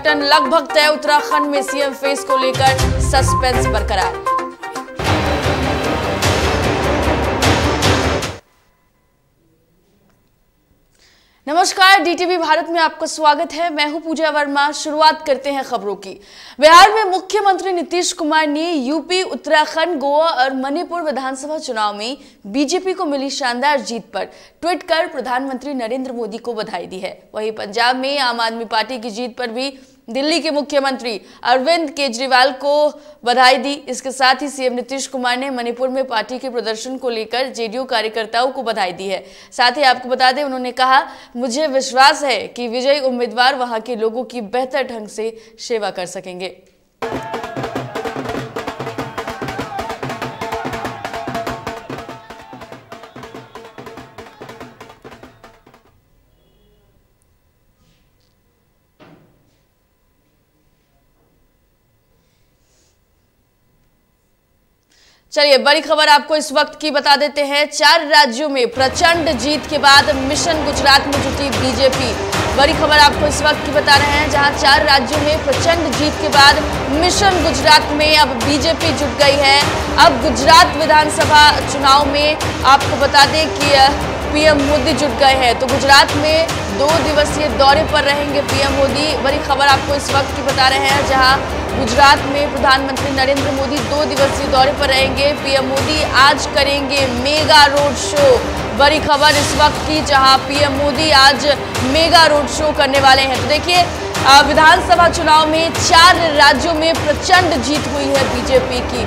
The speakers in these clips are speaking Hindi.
गठबंधन लगभग तय, उत्तराखंड में सीएम फेस को लेकर सस्पेंस बरकरार। नमस्कार, डीटीवी भारत में आपका स्वागत है। मैं हूं पूजा वर्मा। शुरुआत करते हैं खबरों की। बिहार में मुख्यमंत्री नीतीश कुमार ने यूपी, उत्तराखंड, गोवा और मणिपुर विधानसभा चुनाव में बीजेपी को मिली शानदार जीत पर ट्वीट कर प्रधानमंत्री नरेंद्र मोदी को बधाई दी है। वहीं पंजाब में आम आदमी पार्टी की जीत पर भी दिल्ली के मुख्यमंत्री अरविंद केजरीवाल को बधाई दी। इसके साथ ही सीएम नीतीश कुमार ने मणिपुर में पार्टी के प्रदर्शन को लेकर जेडीयू कार्यकर्ताओं को बधाई दी है। साथ ही आपको बता दें, उन्होंने कहा, मुझे विश्वास है कि विजयी उम्मीदवार वहां के लोगों की बेहतर ढंग से सेवा कर सकेंगे। चलिए, बड़ी खबर आपको इस वक्त की बता देते हैं। 4 राज्यों में प्रचंड जीत के बाद मिशन गुजरात में जुटी बीजेपी। बड़ी खबर आपको इस वक्त की बता रहे हैं, जहां 4 राज्यों में प्रचंड जीत के बाद मिशन गुजरात में अब बीजेपी जुट गई है। अब गुजरात विधानसभा चुनाव में आपको बता दें कि पीएम मोदी जुट गए हैं। तो गुजरात में 2 दिवसीय दौरे पर रहेंगे पीएम मोदी। बड़ी खबर आपको इस वक्त की बता रहे हैं, जहां गुजरात में प्रधानमंत्री नरेंद्र मोदी 2 दिवसीय दौरे पर रहेंगे। पीएम मोदी आज करेंगे मेगा रोड शो। बड़ी खबर इस वक्त की, जहां पीएम मोदी आज मेगा रोड शो करने वाले हैं। तो देखिए, विधानसभा चुनाव में 4 राज्यों में प्रचंड जीत हुई है बीजेपी की।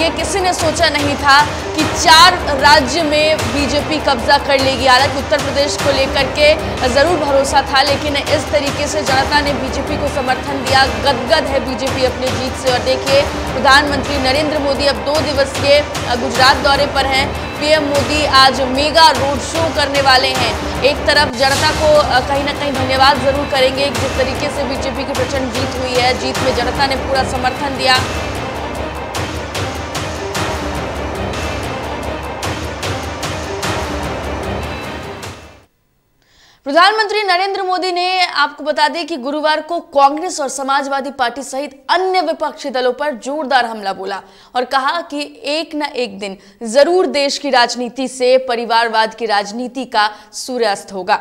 ये किसी ने सोचा नहीं था कि 4 राज्य में बीजेपी कब्जा कर लेगी। हालांकि उत्तर प्रदेश को लेकर के जरूर भरोसा था, लेकिन इस तरीके से जनता ने बीजेपी को समर्थन दिया। गदगद है बीजेपी अपनी जीत से। और देखिए, प्रधानमंत्री नरेंद्र मोदी अब 2 दिवसीय गुजरात दौरे पर हैं। पीएम मोदी आज मेगा रोड शो करने वाले हैं। एक तरफ जनता को कहीं ना कहीं धन्यवाद जरूर करेंगे, जिस तरीके से बीजेपी की प्रचंड जीत हुई है। जीत में जनता ने पूरा समर्थन दिया। प्रधानमंत्री नरेंद्र मोदी ने आपको बता दें कि गुरुवार को कांग्रेस और समाजवादी पार्टी सहित अन्य विपक्षी दलों पर जोरदार हमला बोला और कहा कि एक न एक दिन जरूर देश की राजनीति से परिवारवाद की राजनीति का सूर्यास्त होगा।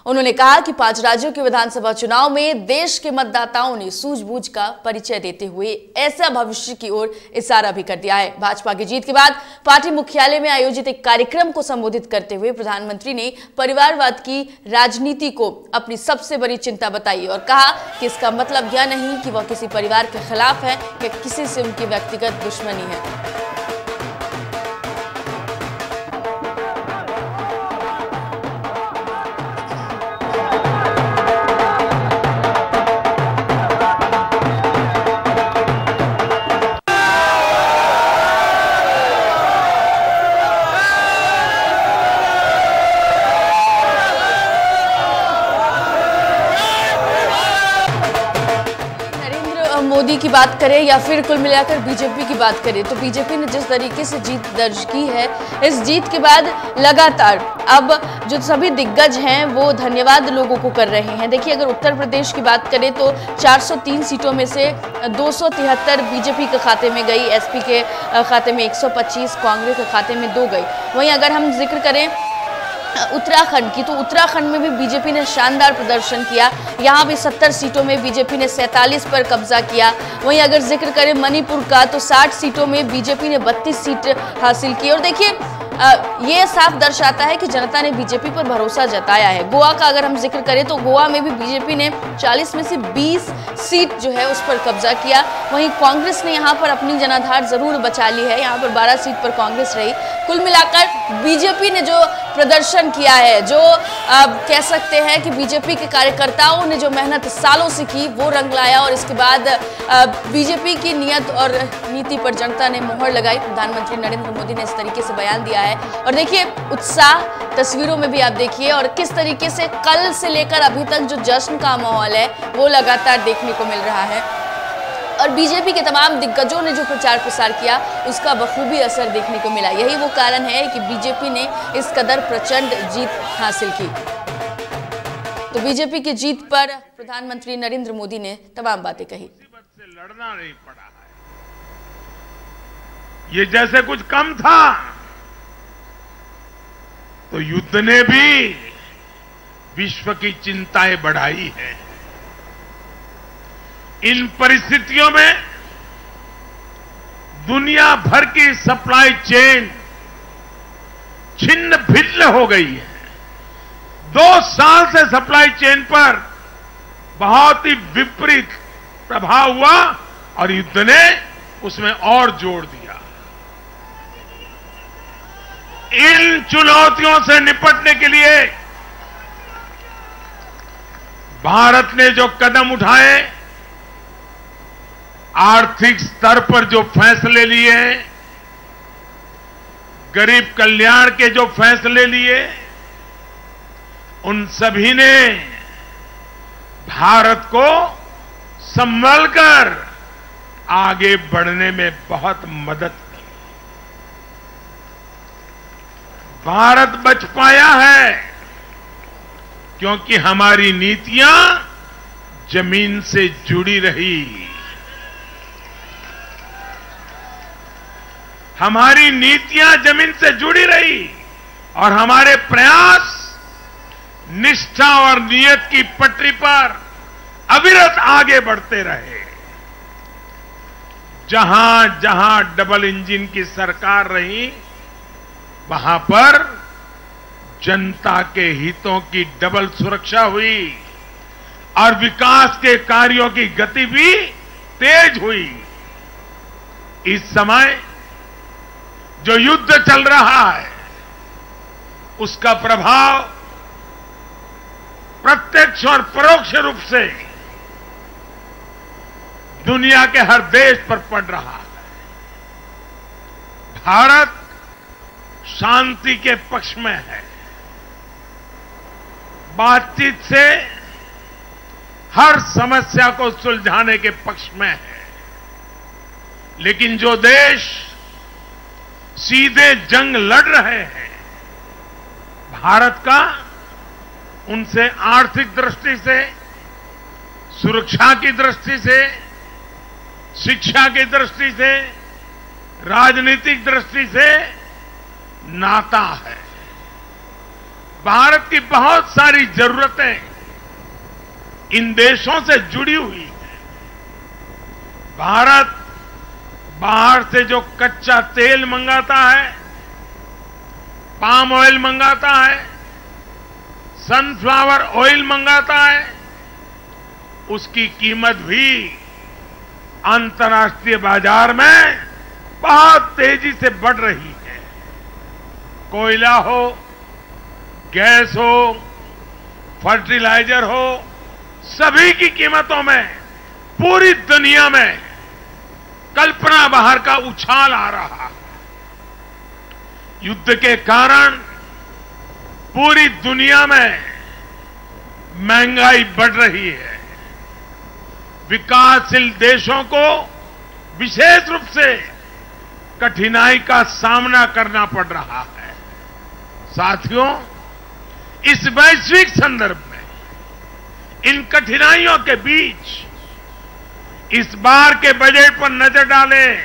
उन्होंने कहा कि 5 राज्यों के विधानसभा चुनाव में देश के मतदाताओं ने सूझबूझ का परिचय देते हुए ऐसा भविष्य की ओर इशारा भी कर दिया है। भाजपा की जीत के बाद पार्टी मुख्यालय में आयोजित एक कार्यक्रम को संबोधित करते हुए प्रधानमंत्री ने परिवारवाद की राजनीति को अपनी सबसे बड़ी चिंता बताई और कहा कि इसका मतलब यह नहीं कि वह किसी परिवार के खिलाफ है या किसी से उनकी व्यक्तिगत दुश्मनी है। मोदी की बात करें या फिर कुल मिलाकर बीजेपी की बात करें, तो बीजेपी ने जिस तरीके से जीत दर्ज की है, इस जीत के बाद लगातार अब जो सभी दिग्गज हैं वो धन्यवाद लोगों को कर रहे हैं। देखिए, अगर उत्तर प्रदेश की बात करें तो 403 सीटों में से 273 बीजेपी के खाते में गई, एसपी के खाते में 125, कांग्रेस के खाते में 2 गई। वहीं अगर हम जिक्र करें उत्तराखंड की, तो उत्तराखंड में भी बीजेपी ने शानदार प्रदर्शन किया। यहाँ भी 70 सीटों में बीजेपी ने 47 पर कब्जा किया। वहीं अगर जिक्र करें मणिपुर का, तो 60 सीटों में बीजेपी ने 32 सीट हासिल की। और देखिए, ये साफ दर्शाता है कि जनता ने बीजेपी पर भरोसा जताया है। गोवा का अगर हम जिक्र करें तो गोवा में भी बीजेपी ने 40 में से 20 सीट जो है उस पर कब्जा किया। वहीं कांग्रेस ने यहाँ पर अपनी जनाधार जरूर बचा ली है, यहाँ पर 12 सीट पर कांग्रेस रही। कुल मिलाकर बीजेपी ने जो प्रदर्शन किया है, जो कह सकते हैं कि बीजेपी के कार्यकर्ताओं ने जो मेहनत सालों से की, वो रंग लाया और इसके बाद बीजेपी की नियत और नीति पर जनता ने मोहर लगाई। प्रधानमंत्री नरेंद्र मोदी ने इस तरीके से बयान दिया है और देखिए, उत्साह तस्वीरों में भी आप देखिए और किस तरीके से कल से लेकर अभी तक जो जश्न का माहौल है वो लगातार देखने को मिल रहा है। और बीजेपी के तमाम दिग्गजों ने जो प्रचार प्रसार किया उसका बखूबी असर देखने को मिला। यही वो कारण है कि बीजेपी ने इस कदर प्रचंड जीत हासिल की। तो बीजेपी की जीत पर प्रधानमंत्री नरेंद्र मोदी ने तमाम बातें कही। से लड़ना नहीं पड़ा है, ये जैसे कुछ कम था तो युद्ध ने भी विश्व की चिंताएं बढ़ाई है। इन परिस्थितियों में दुनिया भर की सप्लाई चेन छिन्न भिन्न हो गई है। 2 साल से सप्लाई चेन पर बहुत ही विपरीत प्रभाव हुआ और युद्ध ने उसमें और जोड़ दिया। इन चुनौतियों से निपटने के लिए भारत ने जो कदम उठाए, आर्थिक स्तर पर जो फैसले लिए, गरीब कल्याण के जो फैसले लिए, उन सभी ने भारत को संभल कर आगे बढ़ने में बहुत मदद की। भारत बच पाया है क्योंकि हमारी नीतियां जमीन से जुड़ी रही। हमारी नीतियां जमीन से जुड़ी रही और हमारे प्रयास निष्ठा और नियत की पटरी पर अविरत आगे बढ़ते रहे। जहां जहां डबल इंजन की सरकार रही, वहां पर जनता के हितों की डबल सुरक्षा हुई और विकास के कार्यों की गति भी तेज हुई। इस समय जो युद्ध चल रहा है, उसका प्रभाव प्रत्यक्ष और परोक्ष रूप से दुनिया के हर देश पर पड़ रहा है। भारत शांति के पक्ष में है, बातचीत से हर समस्या को सुलझाने के पक्ष में है। लेकिन जो देश सीधे जंग लड़ रहे हैं, भारत का उनसे आर्थिक दृष्टि से, सुरक्षा की दृष्टि से, शिक्षा की दृष्टि से, राजनीतिक दृष्टि से नाता है। भारत की बहुत सारी जरूरतें इन देशों से जुड़ी हुई हैं। भारत बाहर से जो कच्चा तेल मंगाता है, पाम ऑयल मंगाता है, सनफ्लावर ऑयल मंगाता है, उसकी कीमत भी अंतर्राष्ट्रीय बाजार में बहुत तेजी से बढ़ रही है। कोयला हो, गैस हो, फर्टिलाइजर हो, सभी की कीमतों में पूरी दुनिया में कल्पना बाहर का उछाल आ रहा है। युद्ध के कारण पूरी दुनिया में महंगाई बढ़ रही है। विकासशील देशों को विशेष रूप से कठिनाई का सामना करना पड़ रहा है। साथियों, इस वैश्विक संदर्भ में इन कठिनाइयों के बीच इस बार के बजट पर नजर डालें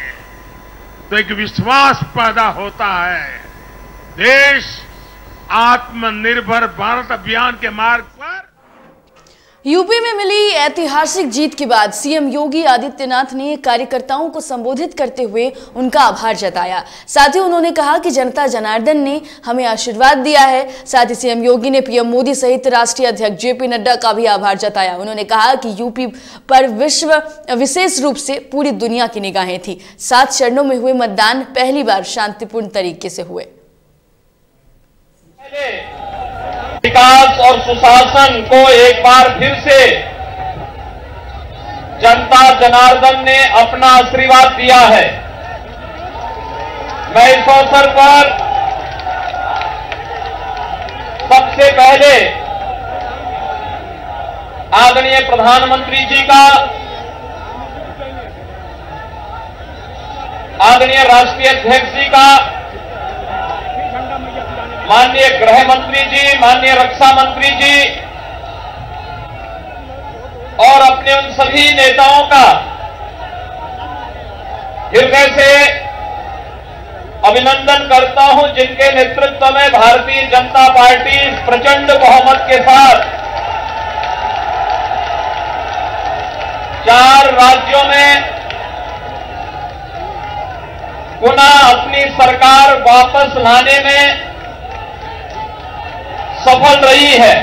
तो एक विश्वास पैदा होता है। देश आत्मनिर्भर भारत अभियान के मार्ग पर। यूपी में मिली ऐतिहासिक जीत के बाद सीएम योगी आदित्यनाथ ने कार्यकर्ताओं को संबोधित करते हुए उनका आभार जताया। साथ ही उन्होंने कहा कि जनता जनार्दन ने हमें आशीर्वाद दिया है। साथ ही सीएम योगी ने पीएम मोदी सहित राष्ट्रीय अध्यक्ष जेपी नड्डा का भी आभार जताया। उन्होंने कहा कि यूपी पर विशेष रूप से पूरी दुनिया की निगाहें थी। 7 चरणों में हुए मतदान पहली बार शांतिपूर्ण तरीके से हुए। विकास और सुशासन को एक बार फिर से जनता जनार्दन ने अपना आशीर्वाद दिया है। मैं इस अवसर पर सबसे पहले आदरणीय प्रधानमंत्री जी का, आदरणीय राष्ट्रीय अध्यक्ष जी का, माननीय गृह मंत्री जी, माननीय रक्षा मंत्री जी, और अपने उन सभी नेताओं का हृदय से अभिनंदन करता हूं जिनके नेतृत्व में भारतीय जनता पार्टी प्रचंड बहुमत के साथ 4 राज्यों में पुनः अपनी सरकार वापस लाने में सफल रही है।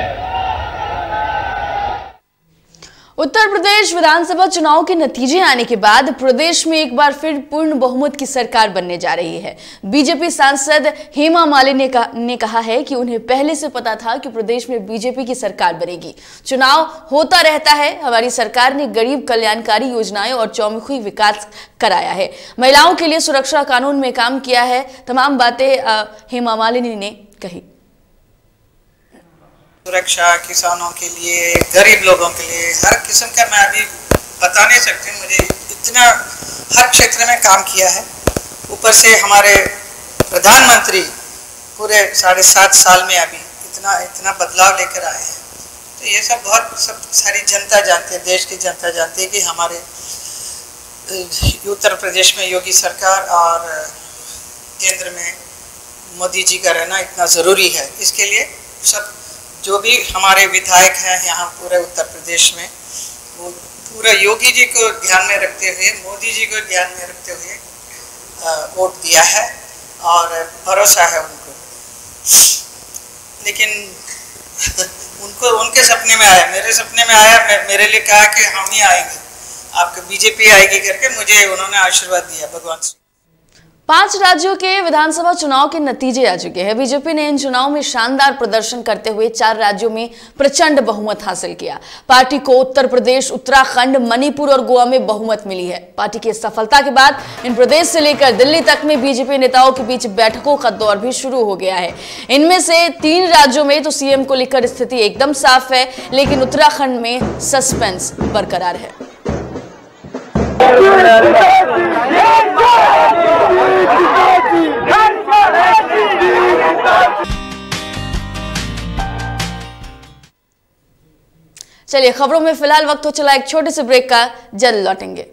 उत्तर प्रदेश विधानसभा चुनाव के नतीजे आने के बाद प्रदेश में एक बार फिर पूर्ण बहुमत की सरकार बनने जा रही है। बीजेपी सांसद हेमा मालिनी ने कहा है कि उन्हें पहले से पता था कि प्रदेश में बीजेपी की सरकार बनेगी। चुनाव होता रहता है, हमारी सरकार ने गरीब कल्याणकारी योजनाएं और चौमुखी विकास कराया है, महिलाओं के लिए सुरक्षा कानून में काम किया है। तमाम बातें हेमा मालिनी ने कही। सुरक्षा, किसानों के लिए, गरीब लोगों के लिए, हर किस्म का मैं अभी बता नहीं सकती, मुझे इतना हर क्षेत्र में काम किया है। ऊपर से हमारे प्रधानमंत्री पूरे 7.5 साल में अभी इतना बदलाव लेकर आए हैं। तो ये सब सारी जनता जानती है, देश की जनता जानती है कि हमारे उत्तर प्रदेश में योगी सरकार और केंद्र में मोदी जी का रहना इतना ज़रूरी है। इसके लिए सब जो भी हमारे विधायक हैं यहाँ पूरे उत्तर प्रदेश में, वो पूरा योगी जी को ध्यान में रखते हुए, मोदी जी को ध्यान में रखते हुए वोट दिया है और भरोसा है उनको। लेकिन उनके सपने में आया, मेरे सपने में आया, मेरे लिए कहा कि हम ही आएंगे, आपके बीजेपी आएगी करके मुझे उन्होंने आशीर्वाद दिया भगवान से। 5 राज्यों के विधानसभा चुनाव के नतीजे आ चुके हैं। बीजेपी ने इन चुनाव में शानदार प्रदर्शन करते हुए 4 राज्यों में प्रचंड बहुमत हासिल किया। पार्टी को उत्तर प्रदेश, उत्तराखंड, मणिपुर और गोवा में बहुमत मिली है। पार्टी की सफलता के बाद इन प्रदेश से लेकर दिल्ली तक में बीजेपी नेताओं के बीच बैठकों का दौर भी शुरू हो गया है। इनमें से 3 राज्यों में तो सीएम को लेकर स्थिति एकदम साफ है, लेकिन उत्तराखंड में सस्पेंस बरकरार है। चलिए खबरों में फिलहाल वक्त हो चला एक छोटे से ब्रेक का, जल्द लौटेंगे।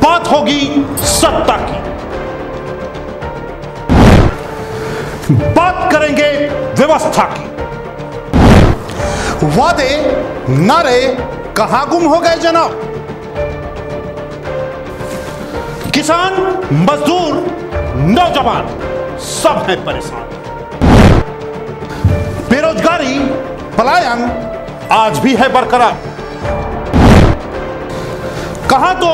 बात होगी सत्ता की, बात करेंगे व्यवस्था की। वादे नारे कहां गुम हो गए जनाब? किसान, मजदूर, नौजवान सब हैं परेशान। बेरोजगारी, पलायन आज भी है बरकरार। कहां तो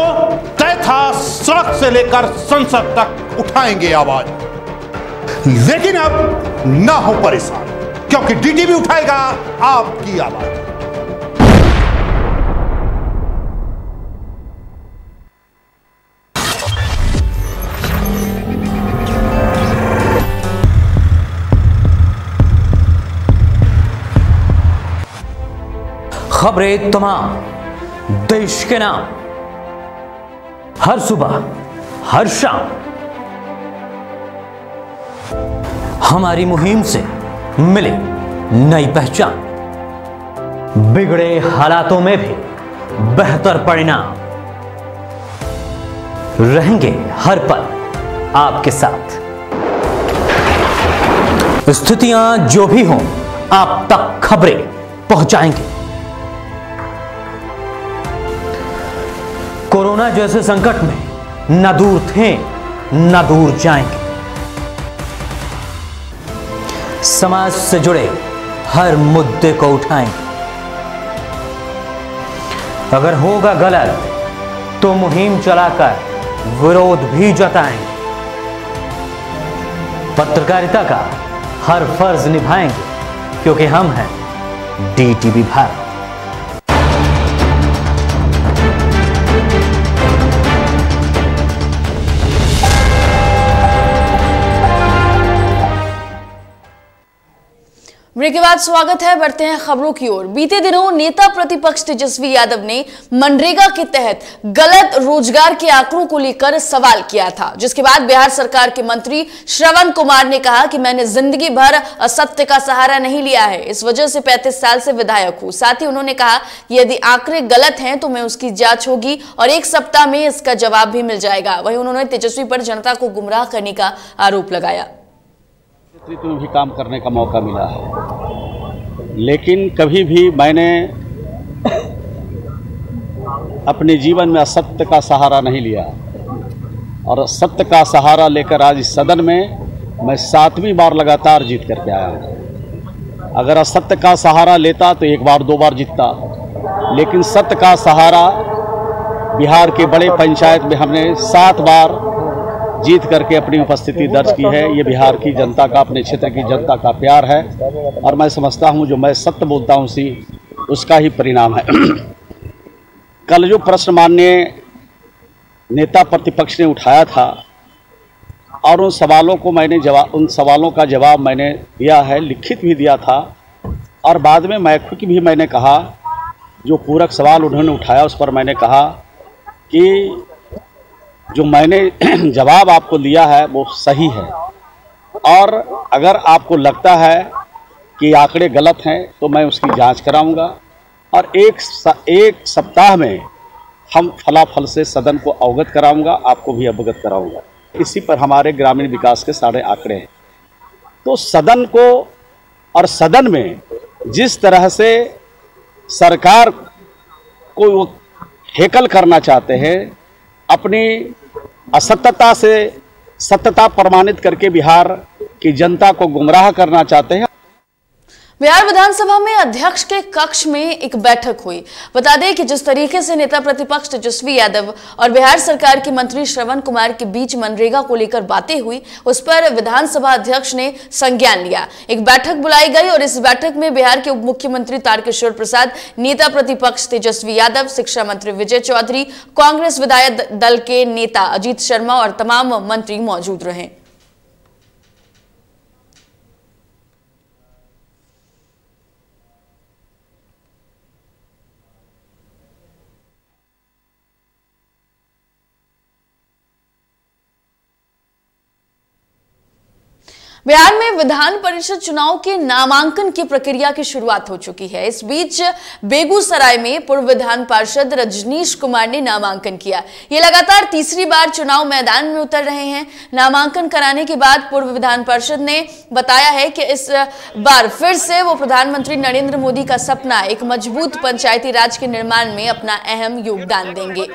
तय था सड़क से लेकर संसद तक उठाएंगे आवाज, लेकिन अब ना हो परेशान, क्योंकि डीडी भी उठाएगा आपकी आवाज। खबरें तमाम देश के नाम, हर सुबह हर शाम हमारी मुहिम से मिले नई पहचान। बिगड़े हालातों में भी बेहतर परिणाम। रहेंगे हर पल आपके साथ। स्थितियां जो भी हों, आप तक खबरें पहुंचाएंगे। कोरोना जैसे संकट में न दूर थे न दूर जाएंगे। समाज से जुड़े हर मुद्दे को उठाएंगे। अगर होगा गलत तो मुहिम चलाकर विरोध भी जताएंगे। पत्रकारिता का हर फर्ज निभाएंगे, क्योंकि हम हैं DTV भारत। ब्रेक के बाद स्वागत है। बढ़ते हैं खबरों की ओर। बीते दिनों नेता प्रतिपक्ष तेजस्वी यादव ने मनरेगा के तहत गलत रोजगार के आंकड़ों को लेकर सवाल किया था, जिसके बाद बिहार सरकार के मंत्री श्रवण कुमार ने कहा कि मैंने जिंदगी भर असत्य का सहारा नहीं लिया है, इस वजह से 35 साल से विधायक हूं। साथ ही उन्होंने कहा कि यदि आंकड़े गलत हैं तो मैं उसकी जांच होगी और 1 सप्ताह में इसका जवाब भी मिल जाएगा। वहीं उन्होंने तेजस्वी पर जनता को गुमराह करने का आरोप लगाया। में भी काम करने का मौका मिला है, लेकिन कभी भी मैंने अपने जीवन में असत्य का सहारा नहीं लिया और सत्य का सहारा लेकर आज इस सदन में मैं 7वीं बार लगातार जीत करके आया हूँ। अगर असत्य का सहारा लेता तो 1 बार 2 बार जीतता, लेकिन सत्य का सहारा बिहार के बड़े पंचायत में हमने 7 बार जीत करके अपनी उपस्थिति दर्ज की है। ये बिहार की जनता का, अपने क्षेत्र की जनता का प्यार है और मैं समझता हूँ जो मैं सत्य बोलता हूँ उसका ही परिणाम है। कल जो प्रश्न माननीय नेता प्रतिपक्ष ने उठाया था और उन सवालों का जवाब मैंने दिया है, लिखित भी दिया था और बाद में मौखिक भी मैंने कहा। जो पूरक सवाल उन्होंने उठाया उस पर मैंने कहा कि जो मैंने जवाब आपको दिया है वो सही है और अगर आपको लगता है कि आंकड़े गलत हैं तो मैं उसकी जांच कराऊंगा और एक सप्ताह में हम फलाफल से सदन को अवगत कराऊंगा, आपको भी अवगत कराऊंगा। इसी पर हमारे ग्रामीण विकास के सारे आंकड़े हैं। तो सदन को और सदन में जिस तरह से सरकार को वो हेकल करना चाहते हैं, अपनी असत्यता से सत्यता प्रमाणित करके बिहार की जनता को गुमराह करना चाहते हैं। बिहार विधानसभा में अध्यक्ष के कक्ष में एक बैठक हुई। बता दें कि जिस तरीके से नेता प्रतिपक्ष तेजस्वी यादव और बिहार सरकार के मंत्री श्रवण कुमार के बीच मनरेगा को लेकर बातें हुई, उस पर विधानसभा अध्यक्ष ने संज्ञान लिया। एक बैठक बुलाई गई और इस बैठक में बिहार के उप मुख्यमंत्री तारकिशोर प्रसाद, नेता प्रतिपक्ष तेजस्वी यादव, शिक्षा मंत्री विजय चौधरी, कांग्रेस विधायक दल के नेता अजीत शर्मा और तमाम मंत्री मौजूद रहे। बिहार में विधान परिषद चुनाव के नामांकन की प्रक्रिया की शुरुआत हो चुकी है। इस बीच बेगूसराय में पूर्व विधान पार्षद रजनीश कुमार ने नामांकन किया। ये लगातार तीसरी बार चुनाव मैदान में उतर रहे हैं। नामांकन कराने के बाद पूर्व विधान पार्षद ने बताया है कि इस बार फिर से वो प्रधानमंत्री नरेंद्र मोदी का सपना, एक मजबूत पंचायती राज के निर्माण में अपना अहम योगदान देंगे।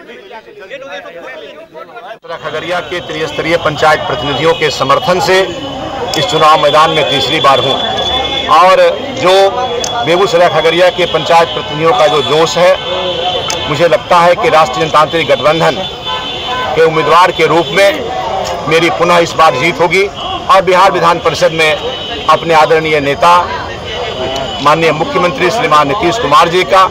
खगड़िया के त्रिस्तरीय पंचायत प्रतिनिधियों के समर्थन से इस चुनाव मैदान में तीसरी बार हूं और जो बेगूसराय खगड़िया के पंचायत प्रतिनिधियों का जो जोश है, मुझे लगता है कि राष्ट्रीय जनतांत्रिक गठबंधन के उम्मीदवार के रूप में मेरी पुनः इस बार जीत होगी और बिहार विधान परिषद में अपने आदरणीय नेता माननीय मुख्यमंत्री श्रीमान नीतीश कुमार जी का,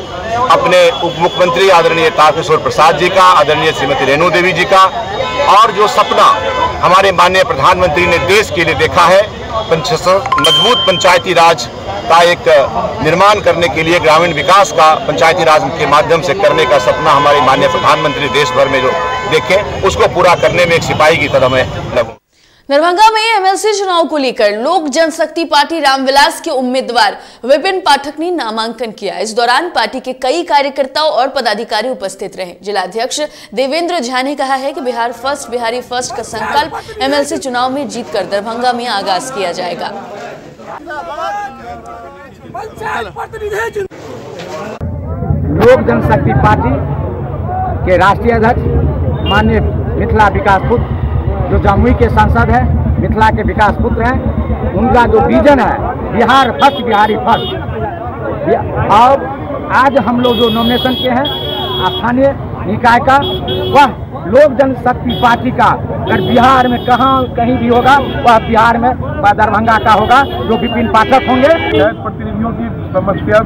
अपने उप मुख्यमंत्री आदरणीय तारकिशोर प्रसाद जी का, आदरणीय श्रीमती रेणु देवी जी का और जो सपना हमारे माननीय प्रधानमंत्री ने देश के लिए देखा है, मजबूत पंचायती राज का एक निर्माण करने के लिए, ग्रामीण विकास का पंचायती राज के माध्यम से करने का सपना हमारे माननीय प्रधानमंत्री देश भर में जो देखे, उसको पूरा करने में एक सिपाही की तरह मैं लगूं। दरभंगा में एमएलसी चुनाव को लेकर लोक जनशक्ति पार्टी रामविलास के उम्मीदवार विपिन पाठक ने नामांकन किया। इस दौरान पार्टी के कई कार्यकर्ताओं और पदाधिकारी उपस्थित रहे। जिलाध्यक्ष देवेंद्र झा ने कहा है कि बिहार फर्स्ट बिहारी फर्स्ट का संकल्प एमएलसी चुनाव में जीतकर दरभंगा में आगाज किया जाएगा। लोक जनशक्ति पार्टी के राष्ट्रीय अध्यक्ष माननीय मिथिला विकास पुत्र जो जमुई के सांसद हैं, मिथिला के विकास पुत्र हैं, उनका जो विजन है बिहार फर्स्ट बिहारी फर्स्ट, और आज हम लोग जो नॉमिनेशन किए हैं स्थानीय निकाय का, वह लोक जनशक्ति पार्टी का अगर बिहार में कहीं भी होगा वह बिहार में दरभंगा का होगा, जो विपिन पाठक होंगे। प्रतिनिधियों की समस्या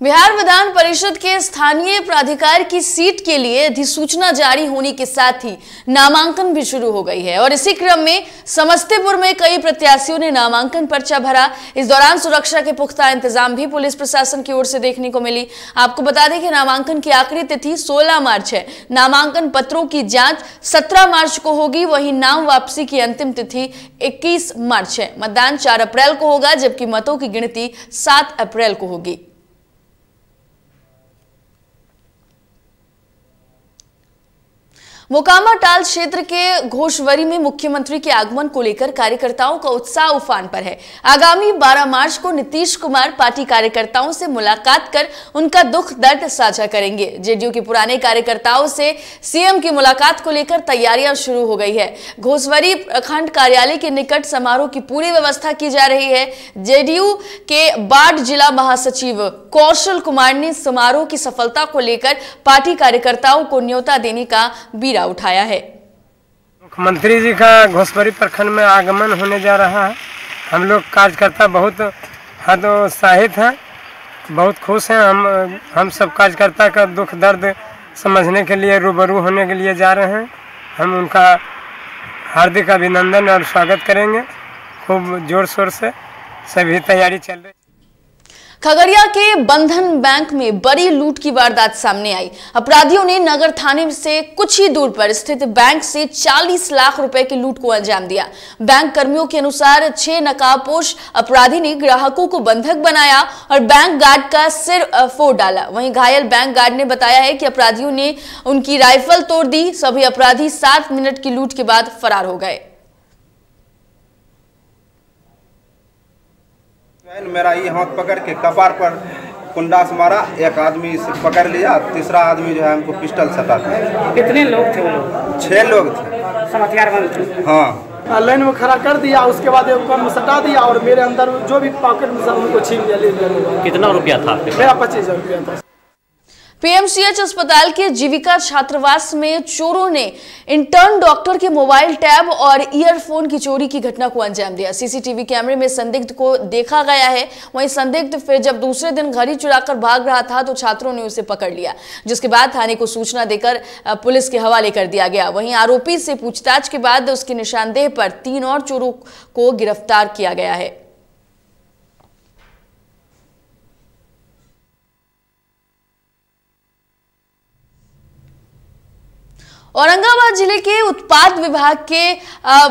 बिहार विधान परिषद के स्थानीय प्राधिकार की सीट के लिए अधिसूचना जारी होने के साथ ही नामांकन भी शुरू हो गई है और इसी क्रम में समस्तीपुर में कई प्रत्याशियों ने नामांकन पर्चा भरा। इस दौरान सुरक्षा के पुख्ता इंतजाम भी पुलिस प्रशासन की ओर से देखने को मिली। आपको बता दें कि नामांकन की आखिरी तिथि 16 मार्च है। नामांकन पत्रों की जांच 17 मार्च को होगी, वहीं नाम वापसी की अंतिम तिथि 21 मार्च है। मतदान 4 अप्रैल को होगा, जबकि मतों की गिनती 7 अप्रैल को होगी। मोकामा टाल क्षेत्र के घोषवरी में मुख्यमंत्री के आगमन को लेकर कार्यकर्ताओं का उत्साह उफान पर है। आगामी 12 मार्च को नीतीश कुमार पार्टी कार्यकर्ताओं से मुलाकात कर उनका दुख दर्द साझा करेंगे। जेडीयू के पुराने कार्यकर्ताओं से सीएम की मुलाकात को लेकर तैयारियां शुरू हो गई है। घोषवरी प्रखंड कार्यालय के निकट समारोह की पूरी व्यवस्था की जा रही है। जेडीयू के बाढ़ जिला महासचिव कौशल कुमार ने समारोह की सफलता को लेकर पार्टी कार्यकर्ताओं को न्योता देने का बीड़ा उठाया है। मुख्यमंत्री जी का घोषवरी प्रखंड में आगमन होने जा रहा है। हम लोग कार्यकर्ता बहुत हतोत्साहित हैं, बहुत खुश हैं। हम सब कार्यकर्ता का दुख दर्द समझने के लिए, रूबरू होने के लिए जा रहे हैं। हम उनका हार्दिक अभिनंदन और स्वागत करेंगे। खूब जोर शोर से सभी तैयारी चल रही है। खगड़िया के बंधन बैंक में बड़ी लूट की वारदात सामने आई। अपराधियों ने नगर थाने से कुछ ही दूर पर स्थित बैंक से 40 लाख रुपए की लूट को अंजाम दिया। बैंक कर्मियों के अनुसार 6 नकाबपोश अपराधी ने ग्राहकों को बंधक बनाया और बैंक गार्ड का सिर फोड़ डाला। वहीं घायल बैंक गार्ड ने बताया है कि अपराधियों ने उनकी राइफल तोड़ दी। सभी अपराधी 7 मिनट की लूट के बाद फरार हो गए। मेरा ये हाथ पकड़ के कपार पर कुंडा से मारा, एक आदमी से पकड़ लिया, तीसरा आदमी जो है हमको पिस्टल सटा था। कितने लोग थे वो लोग? 6 लोग थे। सब हथियार बंद थे? हाँ। लाइन में खड़ा कर दिया, उसके बाद एक सटा दिया और मेरे अंदर जो भी पॉकेट में सब उनको छीन लिया, ले लिया। कितना रुपया था? मेरा 25,000 रुपया था। पीएमसीएच अस्पताल के जीविका छात्रावास में चोरों ने इंटर्न डॉक्टर के मोबाइल टैब और ईयरफोन की चोरी की घटना को अंजाम दिया। सीसीटीवी कैमरे में संदिग्ध को देखा गया है। वहीं संदिग्ध फिर जब दूसरे दिन घड़ी चुराकर भाग रहा था तो छात्रों ने उसे पकड़ लिया, जिसके बाद थाने को सूचना देकर पुलिस के हवाले कर दिया गया। वहीं आरोपी से पूछताछ के बाद उसकी निशानदेह पर 3 और चोरों को गिरफ्तार किया गया है। औरंगाबाद जिले के उत्पाद विभाग के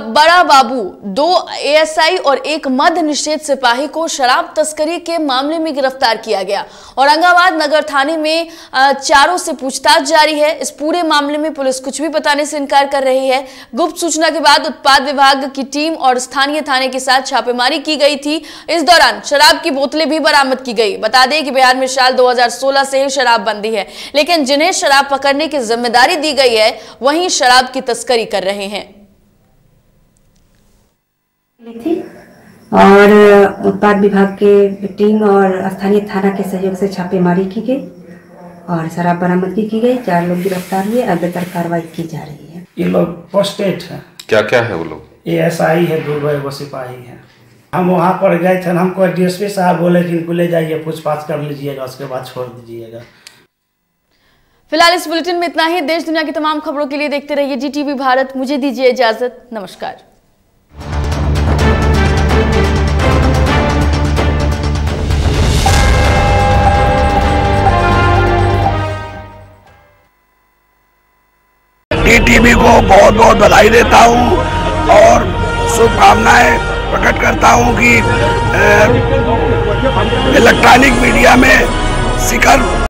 बड़ा बाबू 2 एएसआई और 1 मद्य निषेध सिपाही को शराब तस्करी के मामले में गिरफ्तार किया गया। औरंगाबाद नगर थाने में चारों से पूछताछ जारी है। इस पूरे मामले में पुलिस कुछ भी बताने से इनकार कर रही है। गुप्त सूचना के बाद उत्पाद विभाग की टीम और स्थानीय थाने के साथ छापेमारी की गई थी। इस दौरान शराब की बोतलें भी बरामद की गई। बता दें कि बिहार में साल 2016 से ही शराबबंदी है, लेकिन जिन्हें शराब पकड़ने की जिम्मेदारी दी गई है वहीं शराब की तस्करी कर रहे हैं। और उत्पाद विभाग के टीम और स्थानीय थाना के सहयोग से छापेमारी की गई और शराब बरामदगी की गई। 4 लोग गिरफ्तार हुए। अग्रतर कार्रवाई की जा रही है। ये लोग पोस्टेड है। क्या क्या है वो लोग? एएसआई है, 2 सिपाही है। हम वहाँ पर गए थे, हमको डीएसपी साहब बोले कि इनको ले जाइए, पूछताछ कर लीजिएगा, उसके बाद छोड़ दीजिएगा। फिलहाल इस बुलेटिन में इतना ही। देश दुनिया की तमाम खबरों के लिए देखते रहिए DTV भारत। मुझे दीजिए इजाजत। नमस्कार। DTV डीटीवी को बहुत बहुत बधाई देता हूँ और शुभकामनाएं प्रकट करता हूँ कि इलेक्ट्रॉनिक मीडिया में शिखर